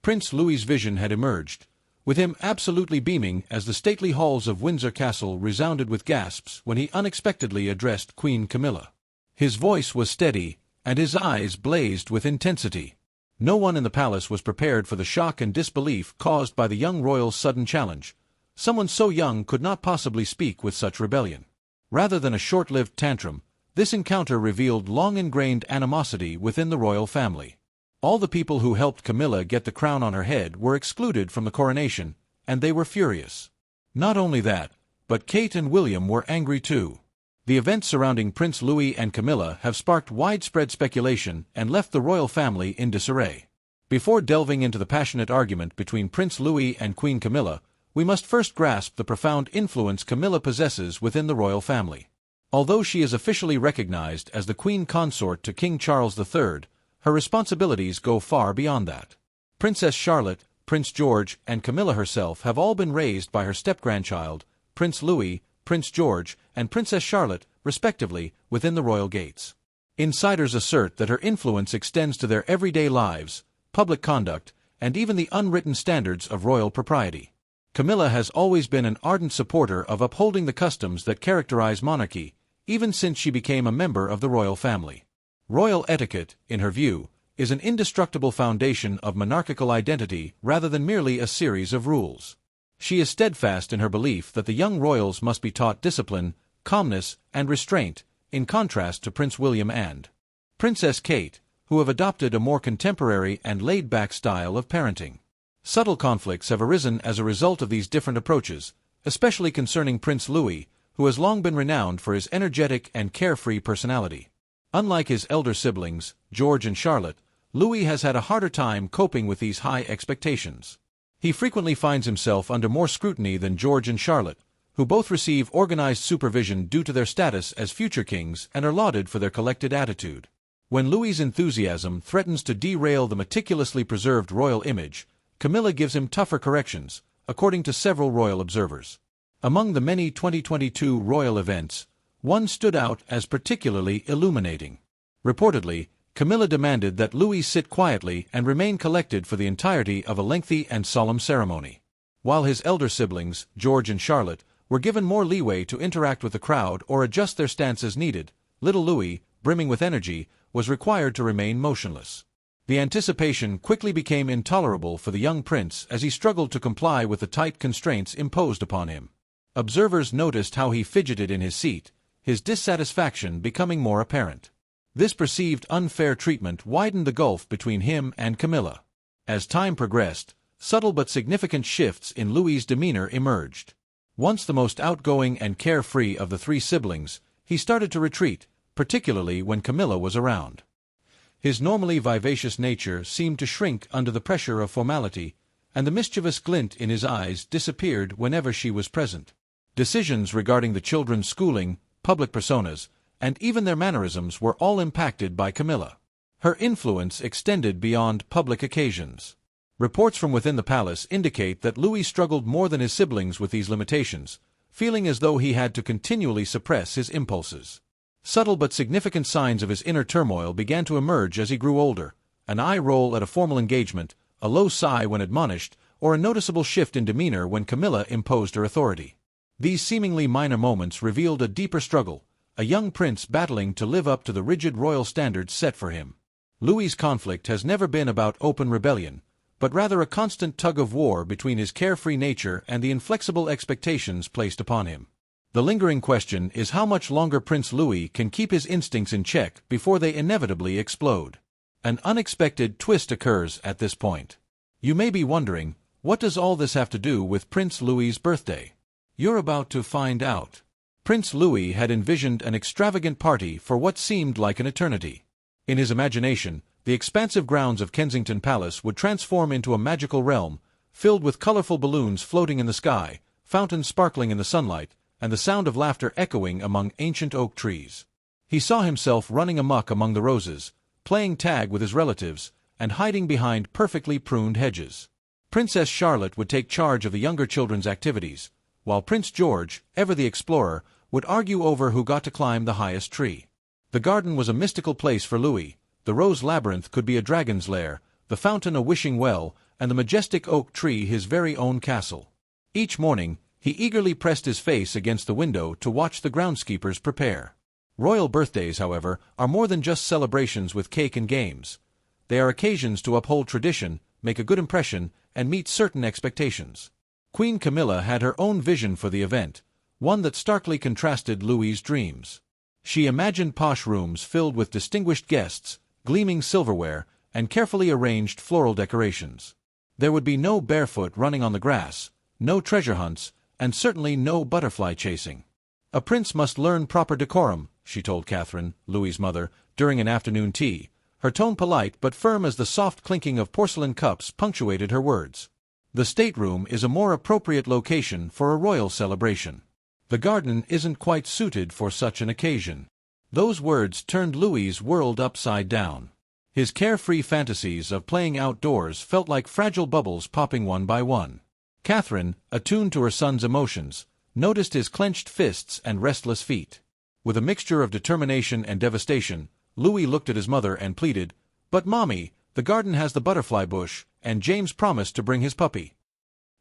Prince Louis's vision had emerged, with him absolutely beaming as the stately halls of Windsor Castle resounded with gasps when he unexpectedly addressed Queen Camilla. His voice was steady, and his eyes blazed with intensity. No one in the palace was prepared for the shock and disbelief caused by the young royal's sudden challenge. Someone so young could not possibly speak with such rebellion. Rather than a short-lived tantrum, this encounter revealed long-ingrained animosity within the royal family. All the people who helped Camilla get the crown on her head were excluded from the coronation, and they were furious. Not only that, but Kate and William were angry too. The events surrounding Prince Louis and Camilla have sparked widespread speculation and left the royal family in disarray. Before delving into the passionate argument between Prince Louis and Queen Camilla, we must first grasp the profound influence Camilla possesses within the royal family. Although she is officially recognized as the Queen Consort to King Charles III, her responsibilities go far beyond that. Princess Charlotte, Prince George, and Camilla herself have all been raised by her step-grandchild, Prince Louis, Prince George, and Princess Charlotte, respectively, within the royal gates. Insiders assert that her influence extends to their everyday lives, public conduct, and even the unwritten standards of royal propriety. Camilla has always been an ardent supporter of upholding the customs that characterize monarchy, even since she became a member of the royal family. Royal etiquette, in her view, is an indestructible foundation of monarchical identity rather than merely a series of rules. She is steadfast in her belief that the young royals must be taught discipline, calmness, and restraint, in contrast to Prince William and Princess Kate, who have adopted a more contemporary and laid-back style of parenting. Subtle conflicts have arisen as a result of these different approaches, especially concerning Prince Louis, who has long been renowned for his energetic and carefree personality. Unlike his elder siblings, George and Charlotte, Louis has had a harder time coping with these high expectations. He frequently finds himself under more scrutiny than George and Charlotte, who both receive organized supervision due to their status as future kings and are lauded for their collected attitude. When Louis's enthusiasm threatens to derail the meticulously preserved royal image, Camilla gives him tougher corrections, according to several royal observers. Among the many 2022 royal events, one stood out as particularly illuminating. Reportedly, Camilla demanded that Louis sit quietly and remain collected for the entirety of a lengthy and solemn ceremony. While his elder siblings, George and Charlotte, were given more leeway to interact with the crowd or adjust their stance as needed, little Louis, brimming with energy, was required to remain motionless. The anticipation quickly became intolerable for the young prince as he struggled to comply with the tight constraints imposed upon him. Observers noticed how he fidgeted in his seat, his dissatisfaction becoming more apparent. This perceived unfair treatment widened the gulf between him and Camilla. As time progressed, subtle but significant shifts in Louis's demeanor emerged. Once the most outgoing and carefree of the three siblings, he started to retreat, particularly when Camilla was around. His normally vivacious nature seemed to shrink under the pressure of formality, and the mischievous glint in his eyes disappeared whenever she was present. Decisions regarding the children's schooling, public personas, and even their mannerisms were all impacted by Camilla. Her influence extended beyond public occasions. Reports from within the palace indicate that Louis struggled more than his siblings with these limitations, feeling as though he had to continually suppress his impulses. Subtle but significant signs of his inner turmoil began to emerge as he grew older: an eye roll at a formal engagement, a low sigh when admonished, or a noticeable shift in demeanor when Camilla imposed her authority. These seemingly minor moments revealed a deeper struggle, a young prince battling to live up to the rigid royal standards set for him. Louis's conflict has never been about open rebellion, but rather a constant tug-of-war between his carefree nature and the inflexible expectations placed upon him. The lingering question is how much longer Prince Louis can keep his instincts in check before they inevitably explode. An unexpected twist occurs at this point. You may be wondering, what does all this have to do with Prince Louis's birthday? You're about to find out. Prince Louis had envisioned an extravagant party for what seemed like an eternity. In his imagination, the expansive grounds of Kensington Palace would transform into a magical realm, filled with colorful balloons floating in the sky, fountains sparkling in the sunlight, and the sound of laughter echoing among ancient oak trees. He saw himself running amok among the roses, playing tag with his relatives, and hiding behind perfectly pruned hedges. Princess Charlotte would take charge of the younger children's activities, while Prince George, ever the explorer, would argue over who got to climb the highest tree. The garden was a mystical place for Louis. The rose labyrinth could be a dragon's lair, the fountain a wishing well, and the majestic oak tree his very own castle. Each morning, he eagerly pressed his face against the window to watch the groundskeepers prepare. Royal birthdays, however, are more than just celebrations with cake and games. They are occasions to uphold tradition, make a good impression, and meet certain expectations. Queen Camilla had her own vision for the event, one that starkly contrasted Louis's dreams. She imagined posh rooms filled with distinguished guests, gleaming silverware, and carefully arranged floral decorations. There would be no barefoot running on the grass, no treasure hunts, and certainly no butterfly chasing. "A prince must learn proper decorum," she told Catherine, Louis's mother, during an afternoon tea, her tone polite but firm as the soft clinking of porcelain cups punctuated her words. "The stateroom is a more appropriate location for a royal celebration. The garden isn't quite suited for such an occasion." Those words turned Louis's world upside down. His carefree fantasies of playing outdoors felt like fragile bubbles popping one by one. Catherine, attuned to her son's emotions, noticed his clenched fists and restless feet. With a mixture of determination and devastation, Louis looked at his mother and pleaded, "But, Mommy, the garden has the butterfly bush, and James promised to bring his puppy."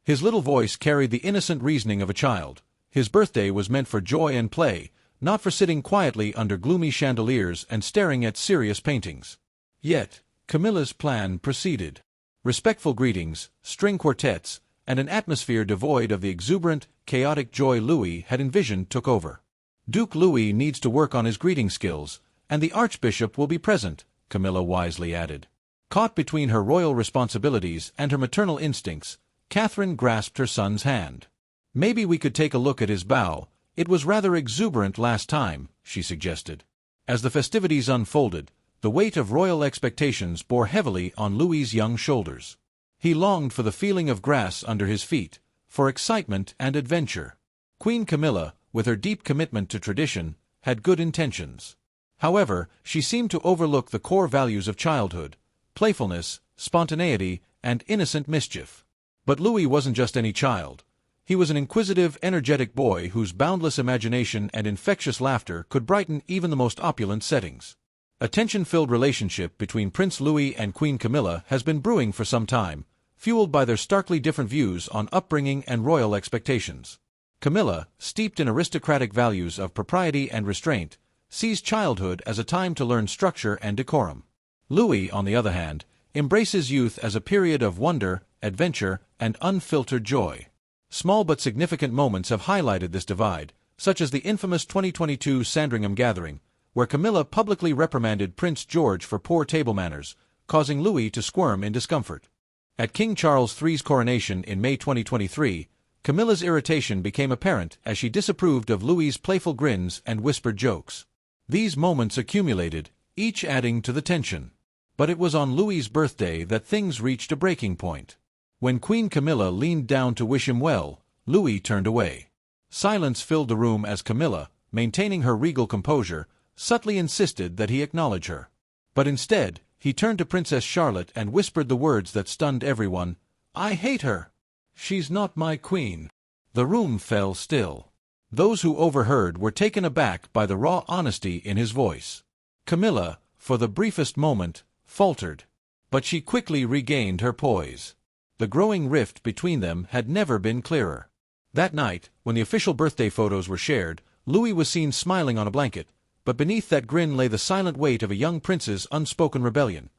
His little voice carried the innocent reasoning of a child. His birthday was meant for joy and play, not for sitting quietly under gloomy chandeliers and staring at serious paintings. Yet, Camilla's plan proceeded. Respectful greetings, string quartets, and an atmosphere devoid of the exuberant, chaotic joy Louis had envisioned took over. "Duke Louis needs to work on his greeting skills, and the Archbishop will be present," Camilla wisely added. Caught between her royal responsibilities and her maternal instincts, Catherine grasped her son's hand. "Maybe we could take a look at his bow. It was rather exuberant last time," she suggested. As the festivities unfolded, the weight of royal expectations bore heavily on Louis's young shoulders. He longed for the feeling of grass under his feet, for excitement and adventure. Queen Camilla, with her deep commitment to tradition, had good intentions. However, she seemed to overlook the core values of childhood: playfulness, spontaneity, and innocent mischief. But Louis wasn't just any child. He was an inquisitive, energetic boy whose boundless imagination and infectious laughter could brighten even the most opulent settings. A tension-filled relationship between Prince Louis and Queen Camilla has been brewing for some time, fueled by their starkly different views on upbringing and royal expectations. Camilla, steeped in aristocratic values of propriety and restraint, sees childhood as a time to learn structure and decorum. Louis, on the other hand, embraces youth as a period of wonder, adventure, and unfiltered joy. Small but significant moments have highlighted this divide, such as the infamous 2022 Sandringham gathering, where Camilla publicly reprimanded Prince George for poor table manners, causing Louis to squirm in discomfort. At King Charles III's coronation in May 2023, Camilla's irritation became apparent as she disapproved of Louis's playful grins and whispered jokes. These moments accumulated, each adding to the tension. But it was on Louis's birthday that things reached a breaking point. When Queen Camilla leaned down to wish him well, Louis turned away. Silence filled the room as Camilla, maintaining her regal composure, subtly insisted that he acknowledge her. But instead, he turned to Princess Charlotte and whispered the words that stunned everyone, "I hate her. She's not my queen." The room fell still. Those who overheard were taken aback by the raw honesty in his voice. Camilla, for the briefest moment, faltered. But she quickly regained her poise. The growing rift between them had never been clearer. That night, when the official birthday photos were shared, Louis was seen smiling on a blanket, but beneath that grin lay the silent weight of a young prince's unspoken rebellion.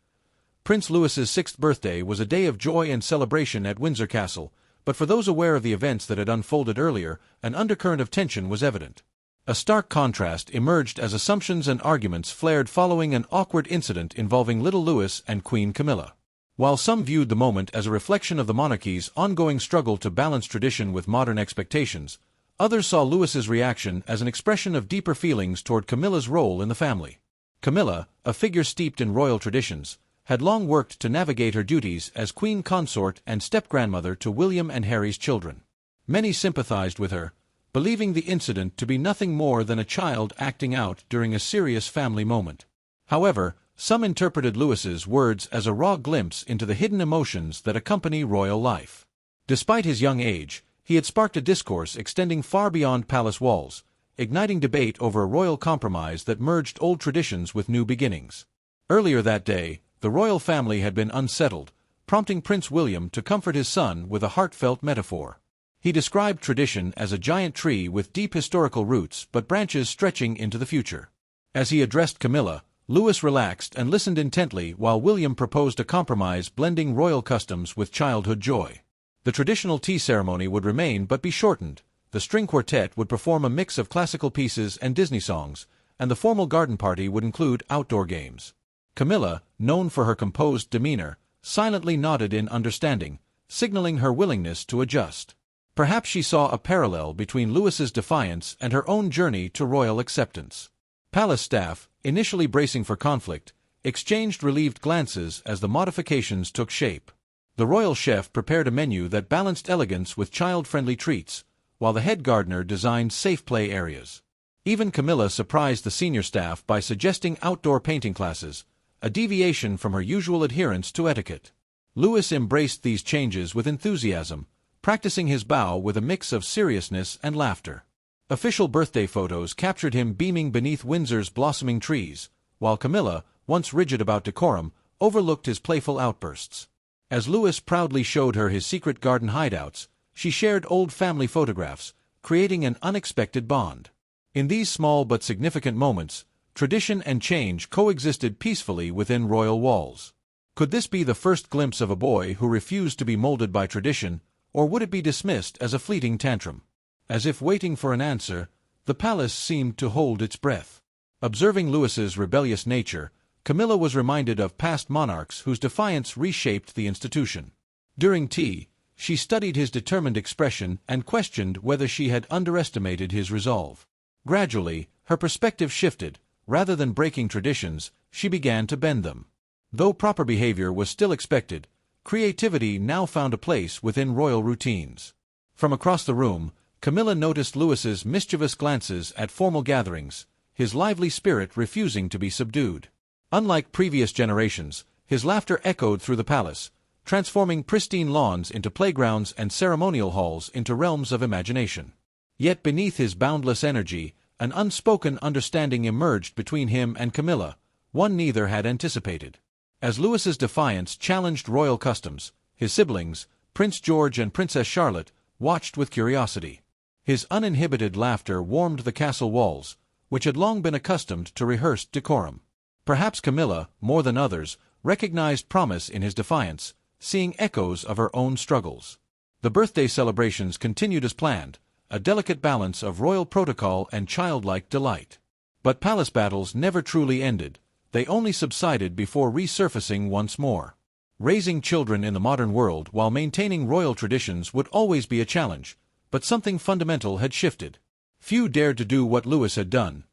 Prince Louis's 6th birthday was a day of joy and celebration at Windsor Castle, but for those aware of the events that had unfolded earlier, an undercurrent of tension was evident. A stark contrast emerged as assumptions and arguments flared following an awkward incident involving little Louis and Queen Camilla. While some viewed the moment as a reflection of the monarchy's ongoing struggle to balance tradition with modern expectations, others saw Louis's reaction as an expression of deeper feelings toward Camilla's role in the family. Camilla, a figure steeped in royal traditions, had long worked to navigate her duties as queen consort and step-grandmother to William and Harry's children. Many sympathized with her, believing the incident to be nothing more than a child acting out during a serious family moment. However, some interpreted Louis's words as a raw glimpse into the hidden emotions that accompany royal life. Despite his young age, he had sparked a discourse extending far beyond palace walls, igniting debate over a royal compromise that merged old traditions with new beginnings. Earlier that day, the royal family had been unsettled, prompting Prince William to comfort his son with a heartfelt metaphor. He described tradition as a giant tree with deep historical roots but branches stretching into the future. As he addressed Camilla, Louis relaxed and listened intently while William proposed a compromise blending royal customs with childhood joy. The traditional tea ceremony would remain but be shortened, the string quartet would perform a mix of classical pieces and Disney songs, and the formal garden party would include outdoor games. Camilla, known for her composed demeanor, silently nodded in understanding, signaling her willingness to adjust. Perhaps she saw a parallel between Louis's defiance and her own journey to royal acceptance. Palace staff, initially bracing for conflict, exchanged relieved glances as the modifications took shape. The royal chef prepared a menu that balanced elegance with child-friendly treats, while the head gardener designed safe play areas. Even Camilla surprised the senior staff by suggesting outdoor painting classes, a deviation from her usual adherence to etiquette. Louis embraced these changes with enthusiasm, practicing his bow with a mix of seriousness and laughter. Official birthday photos captured him beaming beneath Windsor's blossoming trees, while Camilla, once rigid about decorum, overlooked his playful outbursts. As Louis proudly showed her his secret garden hideouts, she shared old family photographs, creating an unexpected bond. In these small but significant moments, tradition and change coexisted peacefully within royal walls. Could this be the first glimpse of a boy who refused to be molded by tradition, or would it be dismissed as a fleeting tantrum? As if waiting for an answer, the palace seemed to hold its breath. Observing Louis's rebellious nature, Camilla was reminded of past monarchs whose defiance reshaped the institution. During tea, she studied his determined expression and questioned whether she had underestimated his resolve. Gradually, her perspective shifted. Rather than breaking traditions, she began to bend them. Though proper behavior was still expected, creativity now found a place within royal routines. From across the room, Camilla noticed Louis's mischievous glances at formal gatherings, his lively spirit refusing to be subdued. Unlike previous generations, his laughter echoed through the palace, transforming pristine lawns into playgrounds and ceremonial halls into realms of imagination. Yet beneath his boundless energy, an unspoken understanding emerged between him and Camilla, one neither had anticipated. As Louis's defiance challenged royal customs, his siblings, Prince George and Princess Charlotte, watched with curiosity. His uninhibited laughter warmed the castle walls, which had long been accustomed to rehearsed decorum. Perhaps Camilla, more than others, recognized promise in his defiance, seeing echoes of her own struggles. The birthday celebrations continued as planned, a delicate balance of royal protocol and childlike delight. But palace battles never truly ended, they only subsided before resurfacing once more. Raising children in the modern world while maintaining royal traditions would always be a challenge, but something fundamental had shifted. Few dared to do what Louis had done.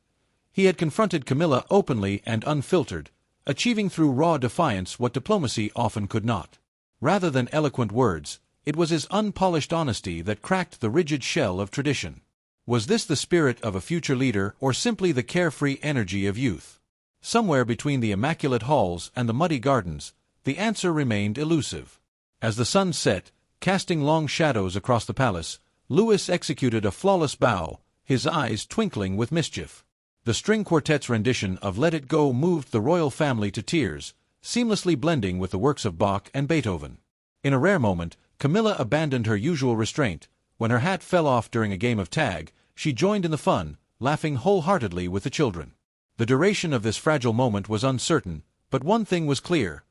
He had confronted Camilla openly and unfiltered, achieving through raw defiance what diplomacy often could not. Rather than eloquent words, it was his unpolished honesty that cracked the rigid shell of tradition. Was this the spirit of a future leader or simply the carefree energy of youth? Somewhere between the immaculate halls and the muddy gardens, the answer remained elusive. As the sun set, casting long shadows across the palace, Louis executed a flawless bow, his eyes twinkling with mischief. The string quartet's rendition of Let It Go moved the royal family to tears, seamlessly blending with the works of Bach and Beethoven. In a rare moment, Camilla abandoned her usual restraint. When her hat fell off during a game of tag, she joined in the fun, laughing wholeheartedly with the children. The duration of this fragile moment was uncertain, but one thing was clear.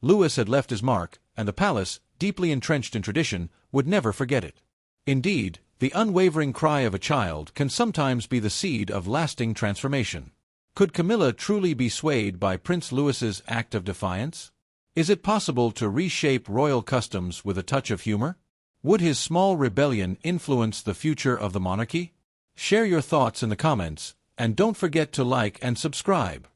Louis had left his mark, and the palace, deeply entrenched in tradition, would never forget it. Indeed, the unwavering cry of a child can sometimes be the seed of lasting transformation. Could Camilla truly be swayed by Prince Louis's act of defiance? Is it possible to reshape royal customs with a touch of humor? Would his small rebellion influence the future of the monarchy? Share your thoughts in the comments, and don't forget to like and subscribe.